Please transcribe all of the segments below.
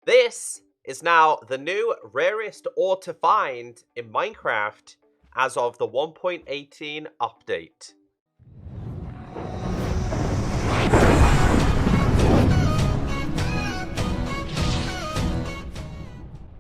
This is now the new rarest ore to find in Minecraft as of the 1.18 update.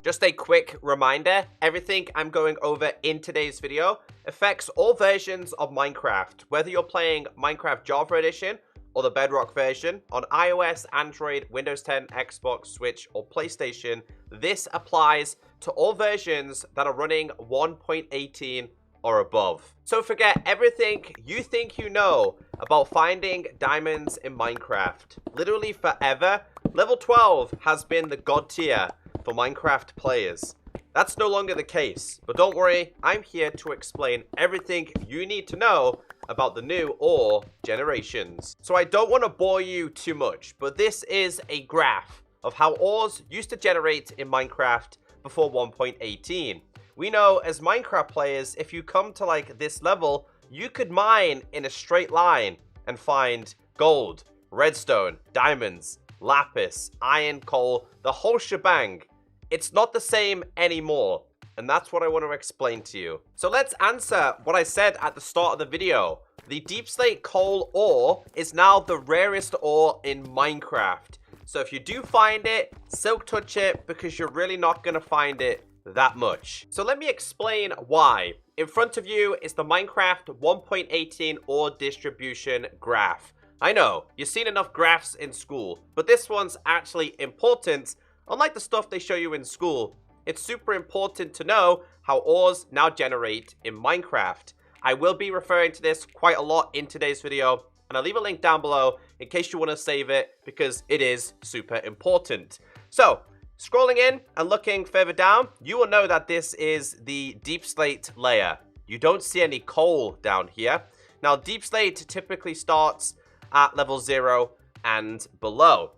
Just a quick reminder, everything I'm going over in today's video affects all versions of Minecraft, whether you're playing Minecraft Java Edition or the Bedrock version on iOS, Android, Windows 10, Xbox, Switch, or PlayStation. This applies to all versions that are running 1.18 or above. So forget everything you think you know about finding diamonds in Minecraft. Literally forever, level 12 has been the god tier for Minecraft players. That's no longer the case, but don't worry, I'm here to explain everything you need to know about the new ore generations. So I don't want to bore you too much, but this is a graph of how ores used to generate in Minecraft before 1.18. We know as Minecraft players, if you come to like this level, you could mine in a straight line and find gold, redstone, diamonds, lapis, iron, coal, the whole shebang. It's not the same anymore, and that's what I want to explain to you. So let's answer what I said at the start of the video. The deep slate coal ore is now the rarest ore in Minecraft. So if you do find it, silk touch it, because you're really not going to find it that much. So let me explain why. In front of you is the Minecraft 1.18 ore distribution graph. I know, you've seen enough graphs in school, but this one's actually important. Unlike the stuff they show you in school, it's super important to know how ores now generate in Minecraft. I will be referring to this quite a lot in today's video, and I'll leave a link down below in case you want to save it, because it is super important. So, scrolling in and looking further down, you will know that this is the deep slate layer. You don't see any coal down here. Now, deep slate typically starts at level 0 and below.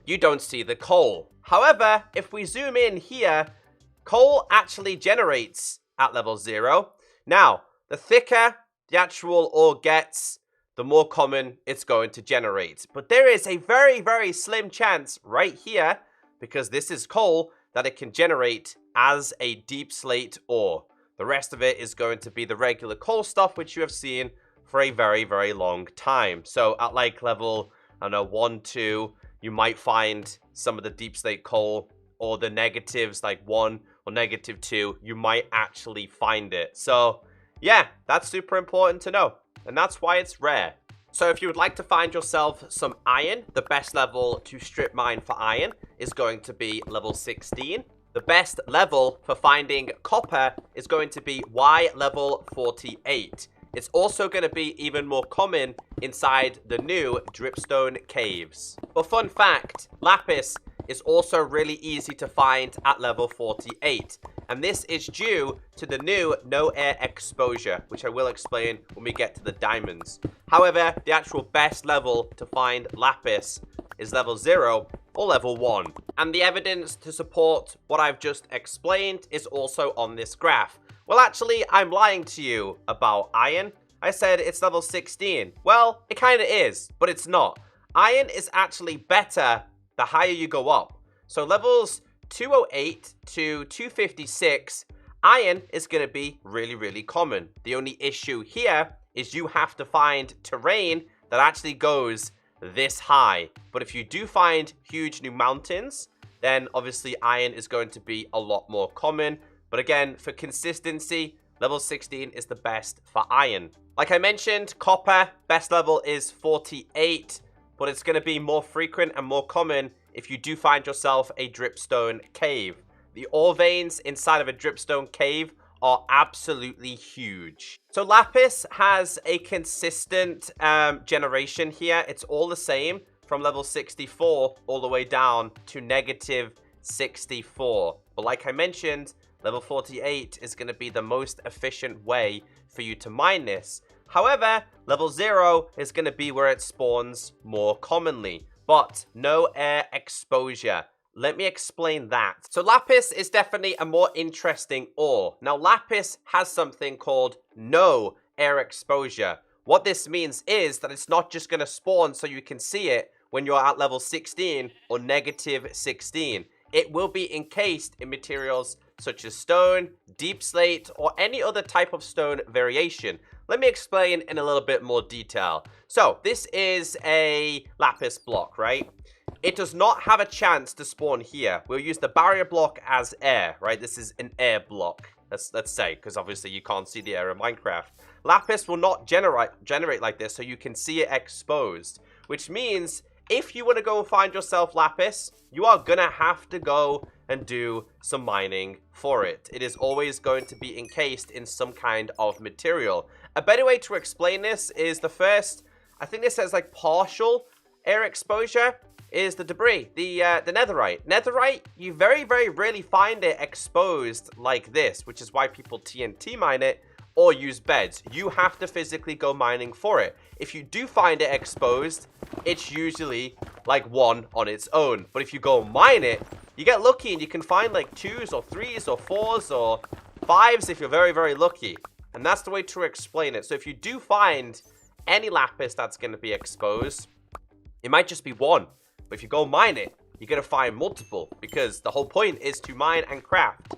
You don't see the coal. However, if we zoom in here, coal actually generates at level 0. Now, the thicker the actual ore gets, the more common it's going to generate. But there is a very, very slim chance right here, because this is coal, that it can generate as a deep slate ore. The rest of it is going to be the regular coal stuff, which you have seen for a very, very long time. So at like level, I don't know, 1, 2, you might find some of the deep slate coal, or the negatives like 1 or negative 2, you might actually find it. So yeah, that's super important to know, and that's why it's rare. So if you would like to find yourself some iron, the best level to strip mine for iron is going to be level 16. The best level for finding copper is going to be Y level 48. It's also going to be even more common inside the new dripstone caves. But fun fact, lapis is also really easy to find at level 48. And this is due to the new no air exposure, which I will explain when we get to the diamonds. However, the actual best level to find lapis is level 0 or level 1. And the evidence to support what I've just explained is also on this graph. Well, actually, I'm lying to you about iron. I said it's level 16. Well, it kind of is, but it's not. Iron is actually better the higher you go up. So levels 208 to 256, iron is going to be really, really common. The only issue here is you have to find terrain that actually goes this high. But if you do find huge new mountains, then obviously iron is going to be a lot more common. But again, for consistency, level 16 is the best for iron. Like I mentioned, copper, best level is 48, but it's going to be more frequent and more common if you do find yourself a dripstone cave. The ore veins inside of a dripstone cave are absolutely huge. So lapis has a consistent generation here. It's all the same from level 64 all the way down to negative 64. But like I mentioned, level 48 is going to be the most efficient way for you to mine this. However, level 0 is going to be where it spawns more commonly, but no air exposure. Let me explain that. So lapis is definitely a more interesting ore. Now lapis has something called no air exposure. What this means is that it's not just going to spawn so you can see it when you're at level 16 or negative 16. it will be encased in materials such as stone, deep slate, or any other type of stone variation. Let me explain in a little bit more detail. So, this is a lapis block, right? It does not have a chance to spawn here. We'll use the barrier block as air, right? This is an air block, let's say, because obviously you can't see the air in Minecraft. Lapis will not generate like this, so you can see it exposed, which means if you want to go find yourself lapis, you are gonna have to go and do some mining for it. It is always going to be encased in some kind of material. A better way to explain this is the first, I think this says like partial air exposure, is the debris, the netherite. Netherite, you very, very rarely find it exposed like this, which is why people TNT mine it or use beds. You have to physically go mining for it. If you do find it exposed, it's usually like one on its own. But if you go mine it, you get lucky and you can find like 2s or 3s or 4s or 5s if you're very, very lucky. And that's the way to explain it. So if you do find any lapis that's going to be exposed, it might just be one. But if you go mine it, you're going to find multiple, because the whole point is to mine and craft.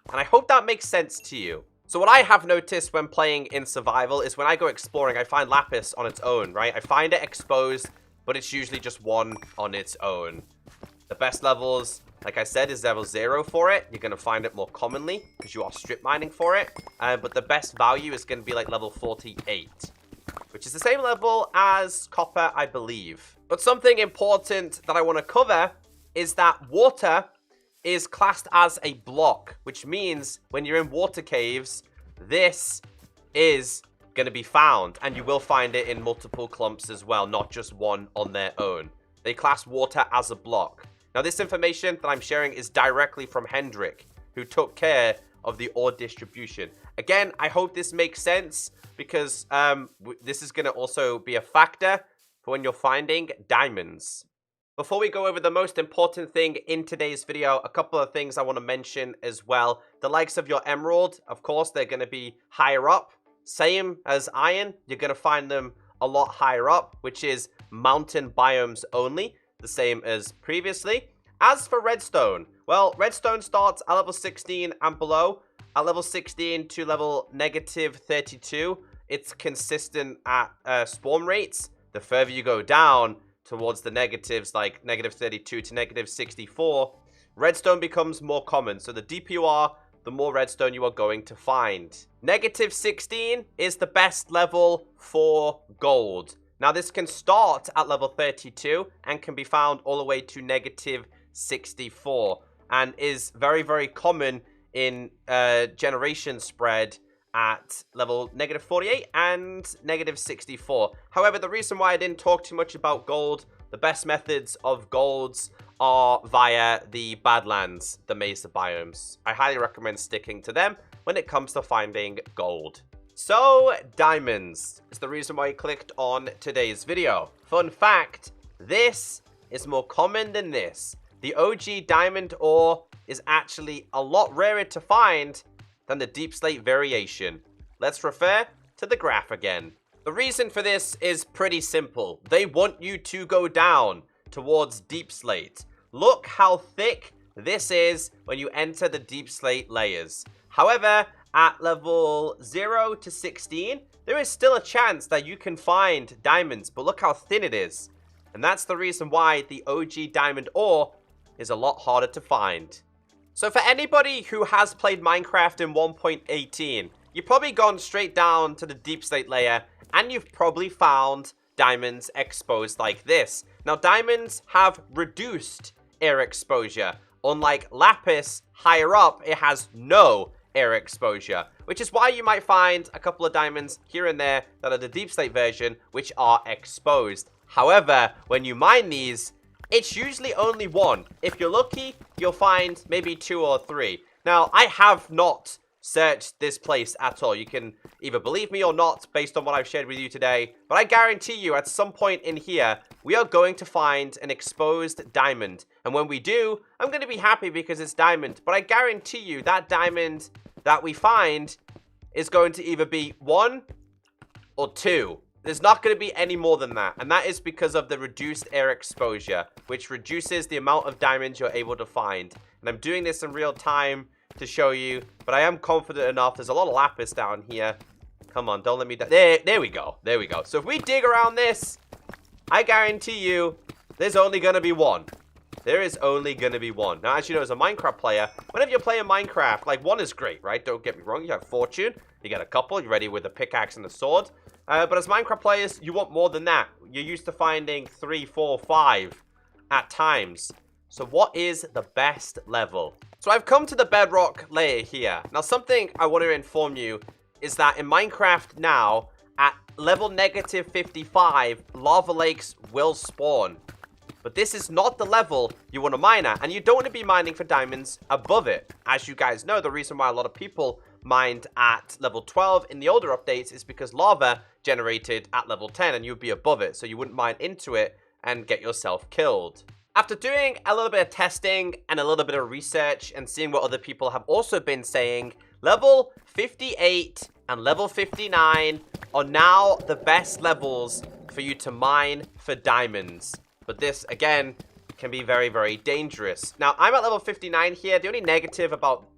And I hope that makes sense to you. So what I have noticed when playing in survival is when I go exploring, I find lapis on its own, right? I find it exposed, but it's usually just one on its own. The best levels, like I said, is level 0 for it. You're going to find it more commonly because you are strip mining for it. But the best value is going to be like level 48, which is the same level as copper, I believe. But something important that I want to cover is that water is classed as a block, which means when you're in water caves, this is going to be found, and you will find it in multiple clumps as well, not just one on their own. They class water as a block. Now, this information that I'm sharing is directly from Hendrik, who took care of the ore distribution. Again, I hope this makes sense, because this is going to also be a factor for when you're finding diamonds. Before we go over the most important thing in today's video, a couple of things I want to mention as well. The likes of your emerald, of course, they're going to be higher up. Same as iron, you're going to find them a lot higher up, which is mountain biomes only, the same as previously. As for redstone, well, redstone starts at level 16 and below. At level 16 to level -32, it's consistent at spawn rates. The further you go down towards the negatives, like -32 to -64, redstone becomes more common. So the deeper you are, the more redstone you are going to find. -16 is the best level for gold. Now, this can start at level 32 and can be found all the way to -64, and is very, very common in generation spread at level -48 and -64. However, the reason why I didn't talk too much about gold, the best methods of golds are via the Badlands, the Mesa biomes. I highly recommend sticking to them when it comes to finding gold. So, diamonds is the reason why I clicked on today's video. Fun fact, this is more common than this. The OG diamond ore is actually a lot rarer to find than the deep slate variation. Let's refer to the graph again. The reason for this is pretty simple. They want you to go down towards deep slate. Look how thick this is when you enter the deep slate layers. However, at level 0 to 16, there is still a chance that you can find diamonds, but look how thin it is. And that's the reason why the OG diamond ore is a lot harder to find. So for anybody who has played Minecraft in 1.18, you've probably gone straight down to the deep slate layer, and you've probably found diamonds exposed like this. Now, diamonds have reduced air exposure. Unlike lapis, higher up, it has no air exposure, which is why you might find a couple of diamonds here and there that are the deep slate version, which are exposed. However, when you mine these, it's usually only one. If you're lucky, you'll find maybe 2 or 3. Now, I have not searched this place at all. You can either believe me or not based on what I've shared with you today, but I guarantee you at some point in here, we are going to find an exposed diamond. And when we do, I'm going to be happy because it's diamond, but I guarantee you that diamond that we find is going to either be 1 or 2. There's not going to be any more than that, and that is because of the reduced air exposure, which reduces the amount of diamonds you're able to find. And I'm doing this in real time to show you, but I am confident enough. There's a lot of lapis down here. Come on, don't let me die. There we go. There we go. So if we dig around this, I guarantee you there's only going to be one. There is only going to be one. Now, as you know, as a Minecraft player, whenever you're playing Minecraft, like, one is great, right? Don't get me wrong. You have fortune. You get a couple. You're ready with a pickaxe and a sword. But as Minecraft players, you want more than that. You're used to finding 3, 4, 5 at times. So what is the best level? So I've come to the bedrock layer here. Now, something I want to inform you is that in Minecraft now, at level negative 55, lava lakes will spawn. But this is not the level you want to mine at. And you don't want to be mining for diamonds above it. As you guys know, the reason why a lot of people mined at level 12 in the older updates is because lava generated at level 10 and you'd be above it. So you wouldn't mine into it and get yourself killed. After doing a little bit of testing and a little bit of research and seeing what other people have also been saying, level 58 and level 59 are now the best levels for you to mine for diamonds. But this, again, can be very, very dangerous. Now, I'm at level 59 here. The only negative about...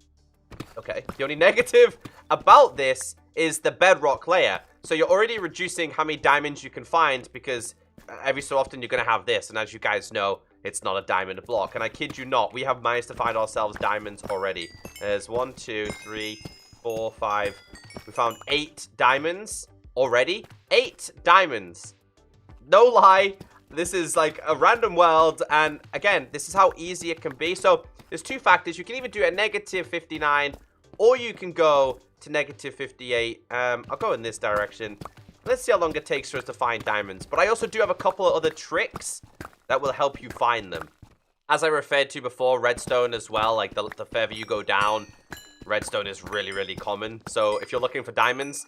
Okay. The only negative about this is the bedrock layer. So you're already reducing how many diamonds you can find because every so often you're going to have this. And as you guys know, it's not a diamond block. And I kid you not, we have managed to find ourselves diamonds already. There's 1, 2, 3, 4, 5. We found 8 diamonds already. 8 diamonds. No lie. This is like a random world, and again, this is how easy it can be. So there's 2 factors. You can either do a negative 59, or you can go to negative 58. I'll go in this direction. Let's see how long it takes for us to find diamonds. But I also do have a couple of other tricks that will help you find them. As I referred to before, redstone as well. Like the further you go down, redstone is really, really common. So if you're looking for diamonds,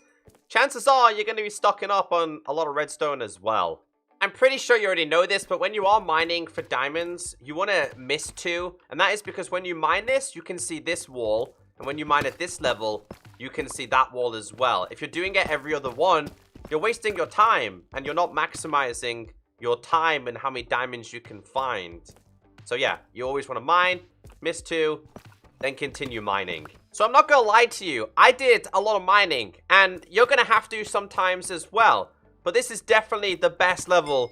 chances are you're going to be stocking up on a lot of redstone as well. I'm pretty sure you already know this, but when you are mining for diamonds, you want to miss 2. And that is because when you mine this, you can see this wall. And when you mine at this level, you can see that wall as well. If you're doing it every other one, you're wasting your time. And you're not maximizing your time and how many diamonds you can find. So yeah, you always want to mine, miss 2, then continue mining. So I'm not going to lie to you. I did a lot of mining. And you're going to have to sometimes as well. But this is definitely the best level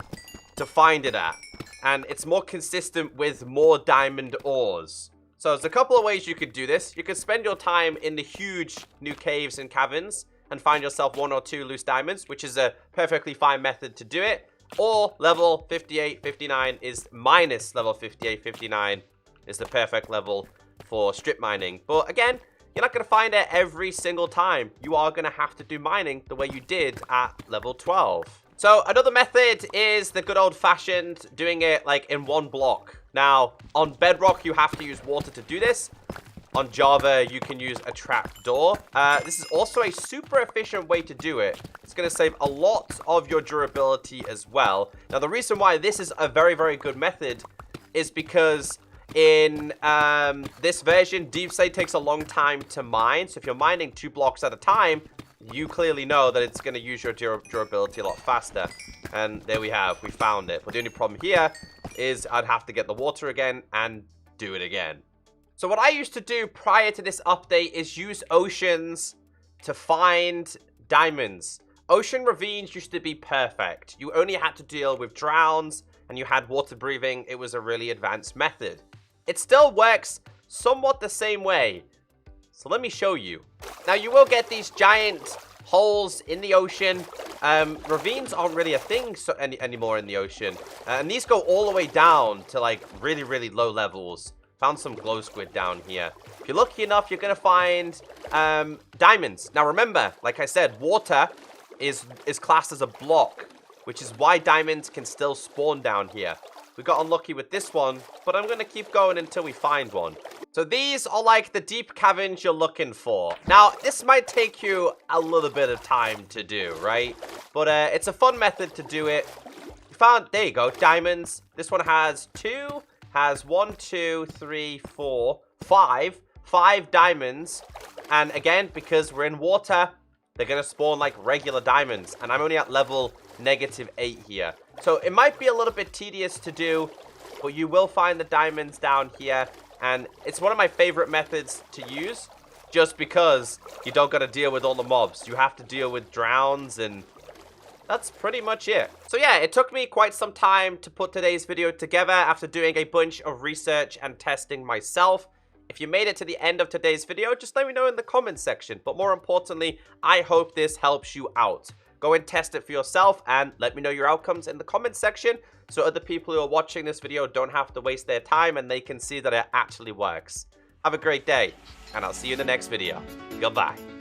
to find it at. And it's more consistent with more diamond ores. So there's a couple of ways you could do this. You could spend your time in the huge new caves and caverns and find yourself 1 or 2 loose diamonds, which is a perfectly fine method to do it. Or level 58, 59 is minus level 58, 59 is the perfect level for strip mining. But again, you're not going to find it every single time. You are going to have to do mining the way you did at level 12. So another method is the good old-fashioned doing it like in 1 block. Now, on bedrock, you have to use water to do this. On Java, you can use a trapdoor. This is also a super efficient way to do it. It's going to save a lot of your durability as well. Now, the reason why this is a very, very good method is because in this version, Deep Slate takes a long time to mine. So if you're mining 2 blocks at a time, you clearly know that it's going to use your durability a lot faster. And there we have. We found it. But the only problem here is I'd have to get the water again and do it again. So what I used to do prior to this update is use oceans to find diamonds. Ocean ravines used to be perfect. You only had to deal with drowns and you had water breathing. It was a really advanced method. It still works somewhat the same way. So let me show you. Now you will get these giant holes in the ocean. Ravines aren't really a thing anymore in the ocean. And these go all the way down to like really, really low levels. Found some glow squid down here. If you're lucky enough, you're going to find diamonds. Now remember, like I said, water is classed as a block, which is why diamonds can still spawn down here. We got unlucky with this one, but I'm going to keep going until we find one. So these are like the deep caverns you're looking for. Now, this might take you a little bit of time to do, right? But it's a fun method to do it. We found, there you go, diamonds. This one has 1, 2, 3, 4, 5 diamonds. And again, because we're in water, they're going to spawn like regular diamonds. And I'm only at level -8 here. So it might be a little bit tedious to do, but you will find the diamonds down here. and it's one of my favorite methods to use, just because you don't got to deal with all the mobs. You have to deal with drowns, and that's pretty much it. So yeah, it took me quite some time to put today's video together after doing a bunch of research and testing myself. If you made it to the end of today's video, just let me know in the comments section. But more importantly, I hope this helps you out. Go and test it for yourself and let me know your outcomes in the comments section so other people who are watching this video don't have to waste their time and they can see that it actually works. Have a great day, and I'll see you in the next video. Goodbye.